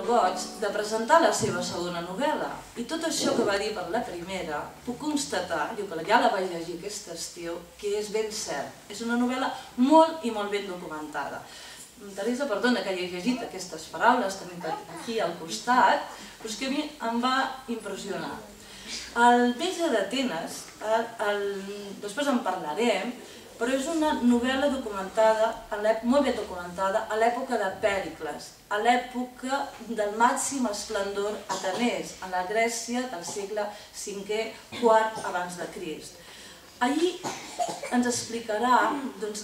goig de presentar la seva segona novel·la. I tot això que va dir per la primera, puc constatar, jo que ja la vaig llegir aquest estiu, que és ben cert. És una novel·la molt i molt ben documentada. Teresa, perdona que hagi llegit aquestes paraules, tenim aquí al costat, però és que a mi em va impressionar. El Metge d'Atenes, després en parlarem, però és una novel·la documentada, molt ben documentada, a l'època de Pèricles, a l'època del màxim esplendor atenès, a la Grècia del segle V, IV abans de Crist. Allí ens explicarà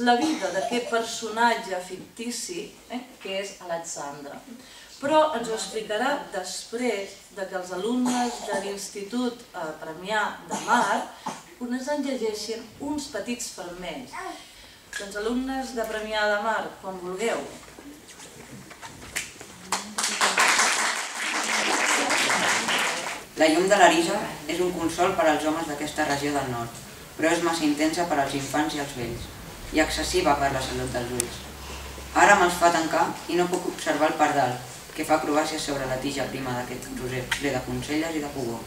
la vida d'aquest personatge fictici, que és Alexandre. Però ens ho explicarà després que els alumnes de l'Institut Premià de Mar ens en llegeixin uns petits fragments. Doncs alumnes de Premià de Mar, quan vulgueu. La llum de l'Arisa és un consol per als homes d'aquesta regió del nord, però és massa intensa per als infants i els vells, i excessiva per la salut dels ulls. Ara me'ls fa tancar i no puc observar el pardal, que fa acrobàcies sobre la tija prima d'aquest roser ple de poncelles i de pugó.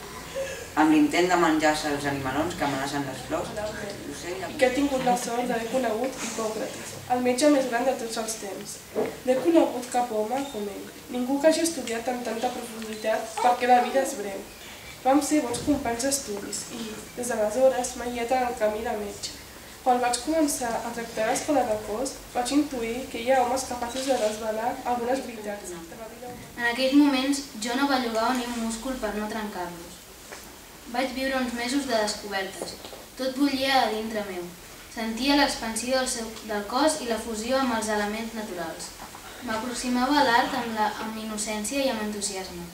Amb l'intent de menjar-se els animalons que amenacen les flors, l'ocell... I que ha tingut la sort d'haver conegut Hipòcrates, el metge més gran de tots els temps. No he conegut cap home com ell, ningú que hagi estudiat amb tanta profunditat perquè la vida és breu. Vam ser bons companys d'estudis i, des d'aleshores, m'he guiat en el camí de metge. Quan vaig començar a tractar l'escola de cos, vaig intuir que hi ha homes capaços de desvelar algunes veritats. En aquells moments jo no bellugava ni un múscul per no trencar-los. Vaig viure uns mesos de descobertes. Tot bullia a dintre meu. Sentia l'expansió del cos i la fusió amb els elements naturals. M'aproximava a l'art amb innocència i amb entusiasme.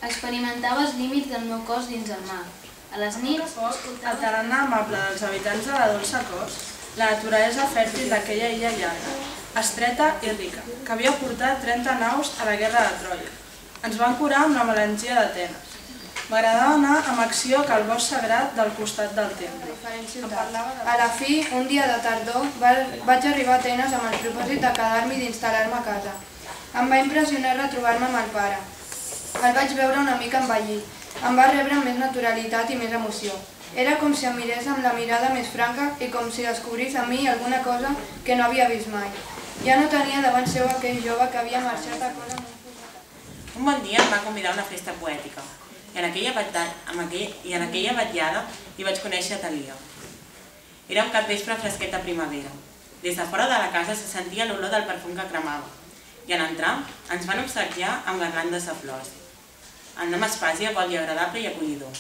Experimentava els límits del meu cos dins el mar. A les nits... El tarannà amable dels habitants de la dolça cos, la naturalesa fèrtil d'aquella illa llarga, estreta i rica, que havia portat 30 naus a la guerra de Troia. Ens van curar amb la melangia d'Atenes. M'agradava anar amb acció que el bosc sagrat del costat del temple. A la fi, un dia de tardor, vaig arribar a Atenes amb el propòsit de quedar-m'hi i d'instal·lar-me a casa. Em va impressionar retrobar-me amb el pare. El vaig veure una mica envellit. Em va rebre amb més naturalitat i més emoció. Era com si em mirés amb la mirada més franca i com si descobrís a mi alguna cosa que no havia vist mai. Ja no tenia davant seu aquell jove que havia marxat a cos amb un posat. Un bon dia em va convidar a una festa poètica. I en aquella vetllada hi vaig conèixer Talia. Era un capvespre fresquet de primavera. Des de fora de la casa se sentia l'olor del perfum que cremava. I en entrar ens van obsequiar amb garlandes de flors. El nom Aspàsia vol dir agradable i acollidor.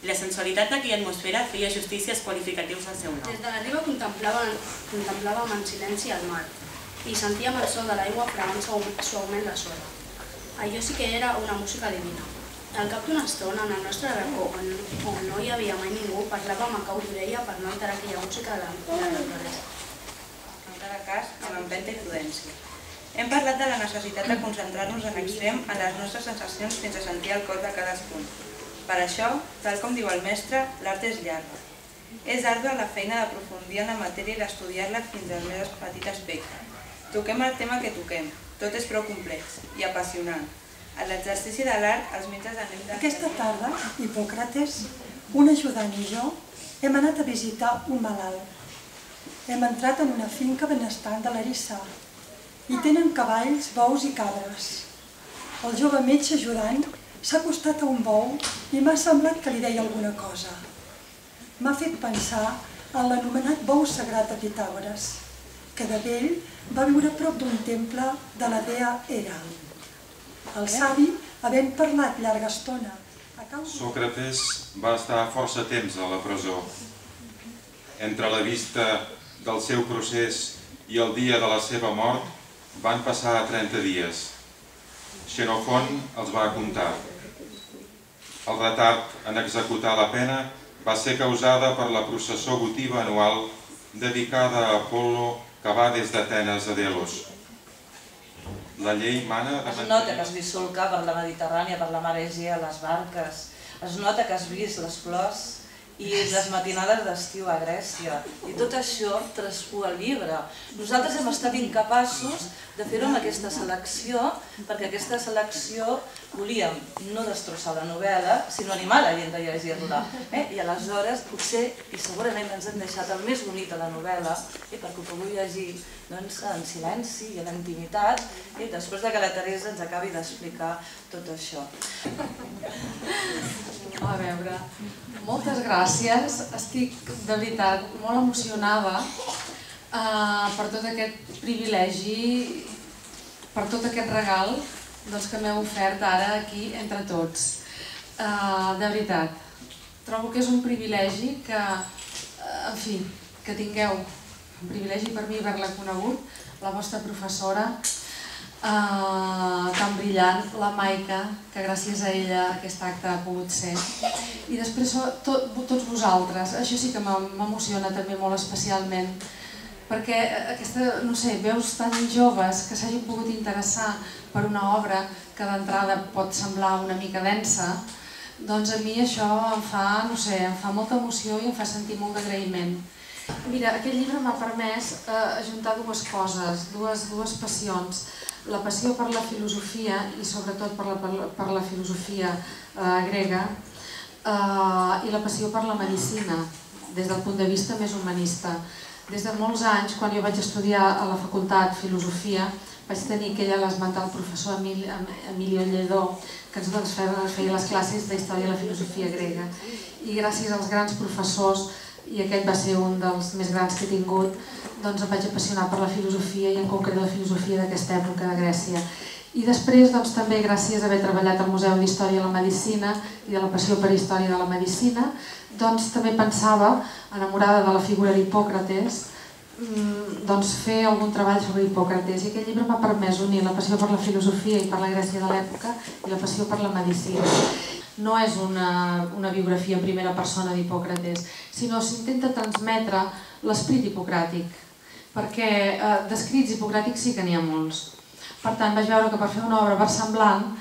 I la sensualitat d'aquella atmosfera feia justícies qualificatius al seu nom. Des de la riba contemplàvem en silenci el mar i sentíem el so de l'aigua fregant suaument la sorra. Allò sí que era una música divina. Al cap d'una estona, en el nostre racó, on no hi havia mai ningú, parlàvem a cau d'orella per no alterar aquella música de la naturalesa. En cada cas, amb empenta i prudència. Hem parlat de la necessitat de concentrar-nos en extrem en les nostres sensacions fins a sentir el cor de cadascun. Per això, tal com diu el mestre, l'art és llarga. És ardua la feina d'aprofundir en la matèria i d'estudiar-la fins al més petit aspecte. Toquem el tema que toquem, tot és prou complex i apassionant. A l'exercici de l'art, els metges anem de... Aquesta tarda, Hipòcrates, un ajudant i jo, hem anat a visitar un malalt. Hem entrat en una finca benestant de l'Arissà. Hi tenen cavalls, bous i cabres. El jove metge ajudant s'ha acostat a un bou i m'ha semblat que li deia alguna cosa. M'ha fet pensar en l'anomenat bou sagrat de Pitàgores, que de vell va viure a prop d'un temple de la dea Hera. El savi, havent parlat llarga estona... Sòcrates va estar força temps a la presó. Entre la vista del seu procés i el dia de la seva mort van passar 30 dies. Xenofont els va comptar. El retard en executar la pena va ser causada per la processó votiva anual dedicada a Apol·lo que va des d'Atenes a Delos. La llei mana... Es nota que has vist solcar per la Mediterrània, per la mar Egea, les barques. Es nota que has vist les flors i les matinades d'estiu a Grècia. I tot això traspua el llibre. Nosaltres hem estat incapaços de fer-ho amb aquesta selecció, perquè aquesta selecció volíem no destrossar la novel·la, sinó animar la gent a llegir-la. I aleshores, potser, i segurament ens hem deixat el més bonic de la novel·la, perquè ho pugueu llegir en silenci i en intimitat, després que la Teresa ens acabi d'explicar tot això. A veure, moltes gràcies. Estic, de veritat, molt emocionada per tot aquest privilegi, per tot aquest regal que m'heu ofert ara aquí entre tots. De veritat, trobo que és un privilegi que, en fi, que tingueu, un privilegi per mi haver-la conegut, la vostra professora tan brillant, la Maica, que gràcies a ella aquest acte ha pogut ser. I després tots vosaltres, això sí que m'emociona també molt especialment, perquè no sé, veus tan joves que s'hagin pogut interessar per una obra que d'entrada pot semblar una mica densa, doncs a mi això em fa, no sé, em fa molta emoció i em fa sentir molt d'agraïment. Mira, aquest llibre m'ha permès ajuntar dues coses, dues passions. La passió per la filosofia i sobretot per la filosofia grega i la passió per la medicina, des del punt de vista més humanista. Des de molts anys, quan jo vaig estudiar a la facultat filosofia, vaig tenir que ella l'esmentar el professor Emilio Lledó, que ens feia les classes d'història de la filosofia grega. I gràcies als grans professors, i aquest va ser un dels més grans que he tingut, doncs em vaig apassionar per la filosofia i en concret la filosofia d'aquesta època de Grècia. I després també gràcies a haver treballat al Museu d'Història de la Medicina i de la passió per història de la medicina, doncs també pensava, enamorada de la figura d'Hipòcrates, fer algun treball sobre Hipòcrates. I aquest llibre m'ha permès unir la passió per la filosofia i per la Grècia de l'època i la passió per la medicina. No és una biografia en primera persona d'Hipòcrates, sinó s'intenta transmetre l'esperit hipocràtic, perquè d'escrits hipocràtics sí que n'hi ha molts. Per tant, vaig veure que per fer una obra versemblant,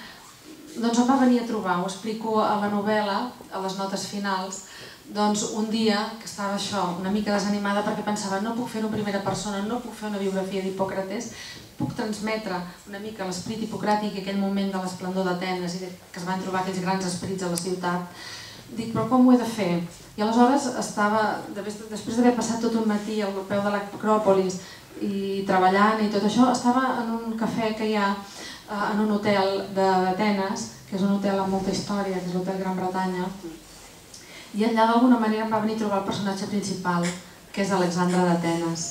doncs em va venir a trobar, ho explico a la novel·la, a les notes finals, doncs un dia que estava això, una mica desanimada perquè pensava no puc fer-ho en primera persona, no puc fer una biografia d'Hipòcrates, puc transmetre una mica l'esperit hipocràtic i aquell moment de l'esplendor d'Atenes i que es van trobar aquells grans esperits a la ciutat. Dic, però com ho he de fer? I aleshores estava, després d'haver passat tot un matí al peu de l'Acròpolis i treballant i tot això, estava en un cafè que hi ha en un hotel d'Atenes, que és un hotel amb molta història, que és l'Hotel Gran Bretanya, i allà d'alguna manera em va venir a trobar el personatge principal, que és Alexandre d'Atenes.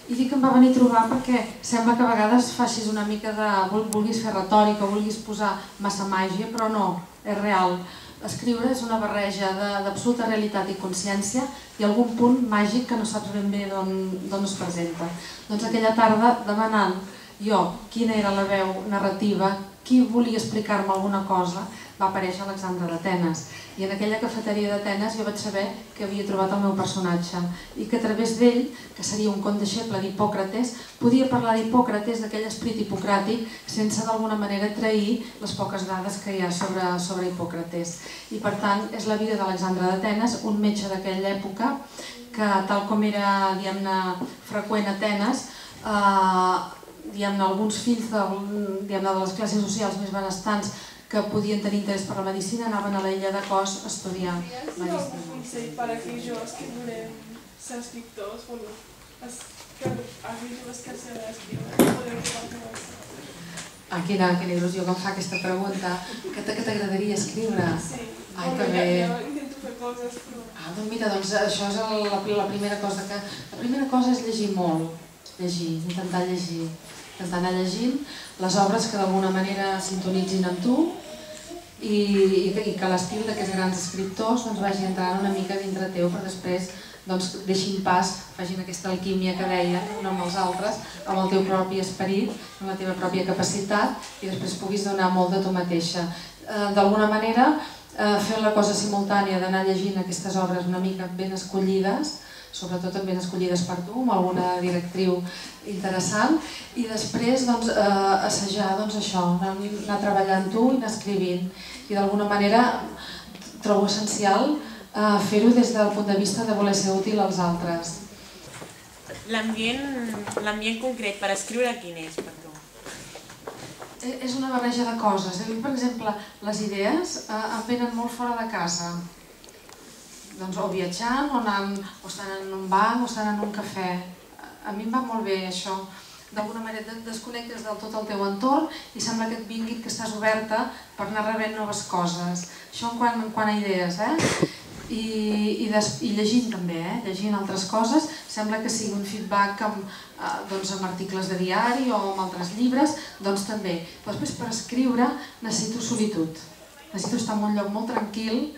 I dic que em va venir a trobar perquè sembla que a vegades facis una mica de... vulguis fer retòrica, vulguis posar massa màgia, però no, és real. Escriure és una barreja d'absoluta realitat i consciència i algun punt màgic que no saps ben bé d'on es presenta. Doncs aquella tarda, demanant jo quina era la veu narrativa, qui volia explicar-me alguna cosa, va aparèixer Alexandre d'Atenes. I en aquella cafeteria d'Atenes jo vaig saber que havia trobat el meu personatge i que a través d'ell, que seria un condeixeble d'Hipòcrates, podia parlar d'Hipòcrates, d'aquell esperit hipocràtic, sense d'alguna manera trair les poques dades que hi ha sobre Hipòcrates. I per tant, és la vida d'Alexandre d'Atenes, un metge d'aquella època, que tal com era freqüent a Atenes, alguns fills de les classes socials més benestants que podien tenir interès per la medicina anaven a l'illa de Kos a estudiar medicina. Un consell per a aquells joves que volem ser escriptors, aquells joves que saben escriure, podem fer. Quina il·lusió que em fa aquesta pregunta. Què t'agradaria escriure? Sí, que bé. jo intento fer coses, però... Doncs mira, això és la primera cosa que... La primera cosa és llegir molt, intentar llegir. Intentar anar llegint les obres que d'alguna manera sintonitzin amb tu i que l'estil d'aquests grans escriptors vagi entrant una mica dintre teu per després deixin pas, facin aquesta alquímia que deien un amb els altres, amb el teu propi esperit, amb la teva pròpia capacitat i després puguis donar molt de tu mateixa. D'alguna manera, fer la cosa simultània d'anar llegint aquestes obres una mica ben escollides, sobretot ben escollides per tu, amb alguna directriu interessant, i després assajar això, anar treballant tu i anar escrivint. I d'alguna manera trobo essencial fer-ho des del punt de vista de voler ser útil als altres. L'ambient concret per escriure quin és per tu? És una barreja de coses. Per exemple, les idees em venen molt fora de casa. Doncs o viatjant, o estan en un banc, o estan en un cafè. A mi em va molt bé això. D'alguna manera et desconnectes del tot el teu entorn i sembla que et vingui que estàs oberta per anar rebent noves coses. Això en quant a idees, I llegint també, llegint altres coses, sembla que sigui un feedback amb articles de diari o amb altres llibres, doncs també. Però després per escriure necessito solitud, necessito estar en un lloc molt tranquil,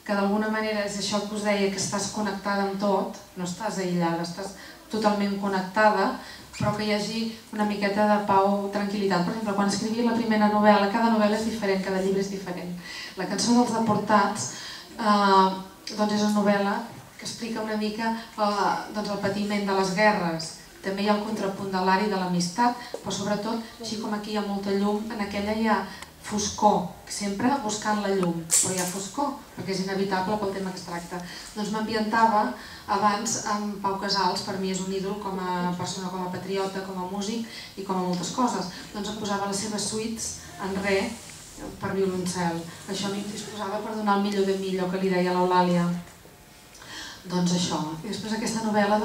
que d'alguna manera és això que us deia, que estàs connectada amb tot, no estàs aïllada, estàs totalment connectada, però que hi hagi una miqueta de pau, tranquil·litat. Per exemple, quan escrivia la primera novel·la, cada novel·la és diferent, cada llibre és diferent. La cançó dels deportats és una novel·la que explica una mica el patiment de les guerres. També hi ha el contrapunt de l'art i de l'amistat, però sobretot, així com aquí hi ha molta llum, en aquella hi ha foscor, sempre buscant la llum, però hi ha foscor, perquè és inevitable pel tema que es tracta. Doncs m'ambientava abans amb Pau Casals, per mi és un ídol com a persona, com a patriota, com a músic i com a moltes coses. Doncs em posava les seves suites en re per violoncel. Això a mi em disposava per donar el millor de mi, allò que li deia l'Eulàlia. Doncs això. I després aquesta novel·la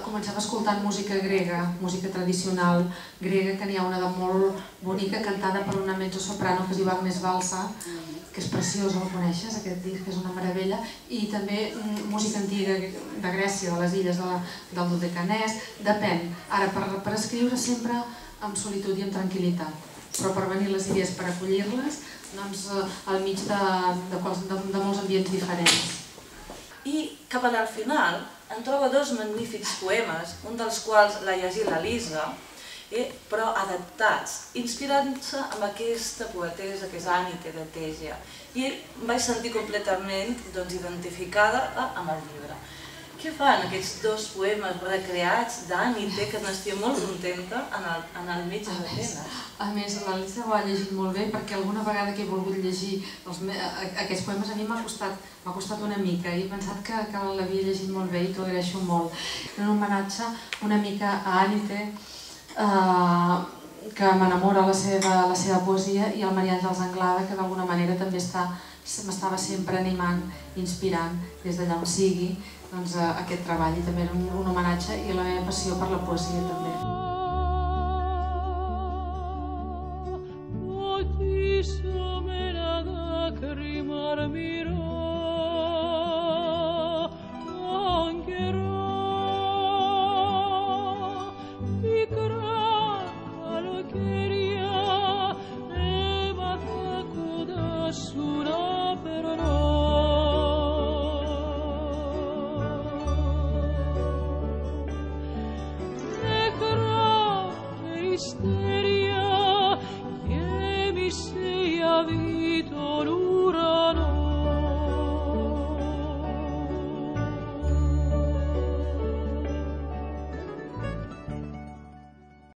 començava escoltant música grega, música tradicional grega, que n'hi ha una de molt bonica cantada per una mezzosoprano que es diu Agnes Balsa, que és preciós, el coneixes, aquest disc, que és una meravella, i també música antiga de Grècia, de les illes del Dodecanès, depèn. Ara, per escriure sempre amb solitud i amb tranquil·litat, però per venir les idees, per acollir-les, doncs al mig de molts ambients diferents. I cap al final em troba dos magnífics poemes, un dels quals l'ha llegit la Lisa, però adaptats, inspirant-se en aquesta poetessa que és Ànite de Tegia. I em vaig sentir completament identificada amb el llibre. Què fan aquests dos poemes recreats d'Ànite, que n'estic molt contenta, en el mig d'Atenes? A més, la Lisa ho ha llegit molt bé, perquè alguna vegada que he volgut llegir aquests poemes a mi m'ha costat una mica, i he pensat que l'havia llegit molt bé i t'ho agraeixo molt. En un homenatge una mica a Ànite, que m'enamora la seva poesia, i al Maria Àngels Anglada, que d'alguna manera també m'estava sempre animant, inspirant, des d'allà on sigui, aquest treball. I també era un homenatge i la meva passió per la poesia també. Stay.